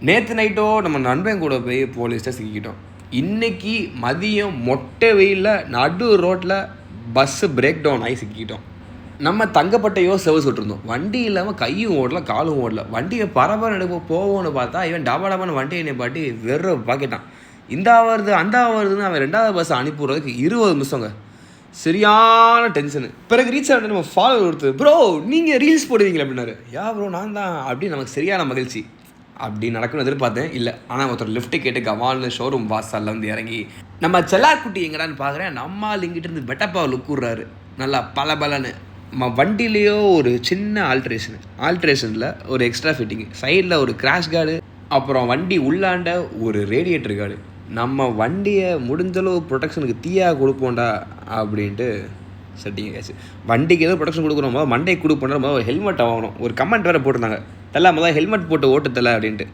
நேற்று நைட்டோ நம்ம நண்பன் கூட போய் போலீஸ்ட்டை சிக்கிக்கிட்டோம். இன்றைக்கி மதியம் மொட்டை வெயிலில் நடு ரோட்டில் பஸ்ஸு பிரேக் டவுன் ஆகி சிக்கிக்கிட்டோம். நம்ம தங்கப்பட்டையோ செவஸ் விட்டுருந்தோம். வண்டி இல்லாமல் கையும் ஓடல காலும் ஓடல. வண்டியை பரபரம் எடுக்க போவோன்னு பார்த்தா இவன் டபான்னு வண்டியை நிப்பாட்டி பாக்கிட்டான். இந்தா வருது அந்த வருதுன்னு அவன் 2வது பஸ் அனுப்பி விட்றதுக்கு 20 நிமிஷங்க. சரியான டென்ஷனு. பிறகு ரீச் ஆகிட்டு நம்ம ஃபாலோ கொடுத்து, ப்ரோ நீங்கள் ரீல்ஸ் போடுவீங்களா அப்படின்னாரு. ப்ரோ நான் தான் அப்படின்னு நமக்கு சரியான மகிழ்ச்சி. அப்படி நடக்கணும்னு எதிர்பார்த்தேன். இல்லை, ஆனால் ஒருத்தர் லிஃப்ட்டு கேட்டு கவால்னு ஷோரூம் வாசலில் வந்து இறங்கி நம்ம செல்லாக்குட்டி எங்கடான்னு பார்க்குறேன். நம்மால் இங்கிட்டு இருந்து பெட்டப்பா லுக் விட்றாரு நல்லா பலன்னு. நம்ம வண்டிலேயோ ஒரு சின்ன ஆல்ட்ரேஷனில் ஒரு எக்ஸ்ட்ரா ஃபிட்டிங்கு, சைடில் ஒரு கிராஷ் கார்டு, அப்புறம் வண்டி உள்ளாண்ட ஒரு ரேடியேட்டர் கார்டு. நம்ம வண்டியை முடிஞ்சளவு ப்ரொடெக்ஷனுக்கு தீயாக கொடுப்போண்டா அப்படின்ட்டு செட்டிங் ஆச்சு. வண்டிக்கு ஏதோ ப்ரொடெக்ஷன் கொடுக்குறோம், மண்டை கொடுப்போம், ஒரு ஹெல்மெட் வாங்கணும். ஒரு கமெண்ட் வேறு போட்டிருந்தாங்க, தெல்லாமல் தான் ஹெல்மெட் போட்டு ஓட்டுத்தலை அப்படின்ட்டு.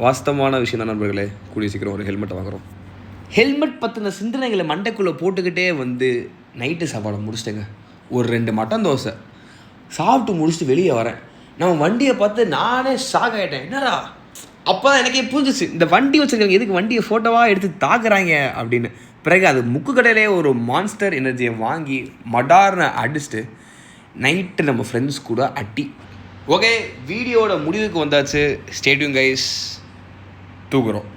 வாஸ்தவமான விஷயம் தான் நண்பர்களே. கூடிய சீக்கிரம் ஒரு ஹெல்மெட்டை வாங்குகிறோம். ஹெல்மெட் பற்றின சிந்தனைகளை மண்டைக்குள்ளே போட்டுக்கிட்டே வந்து நைட்டு சாப்பாடை முடிச்சிட்டேங்க. ஒரு 2 மட்டன் தோசை சாப்பிட்டு முடிச்சுட்டு வெளியே வரேன். நம்ம வண்டியை பார்த்து நானே ஷாக் ஆகிட்டேன். என்னடா அப்போ தான் எனக்கே புரிஞ்சிச்சு, இந்த வண்டி வச்சுருக்காங்க எதுக்கு வண்டியை ஃபோட்டோவாக எடுத்து தாக்குறாங்க அப்படின்னு. பிறகு அது முக்கு கடையிலே ஒரு மான்ஸ்டர் எனர்ஜியை வாங்கி மடார்னு அடிச்சுட்டு நைட்டு நம்ம ஃப்ரெண்ட்ஸ் கூட அட்டி. ஓகே, வீடியோட முடிவுக்கு வந்தாச்சு. Stay tune guys, தூக்குறோம்.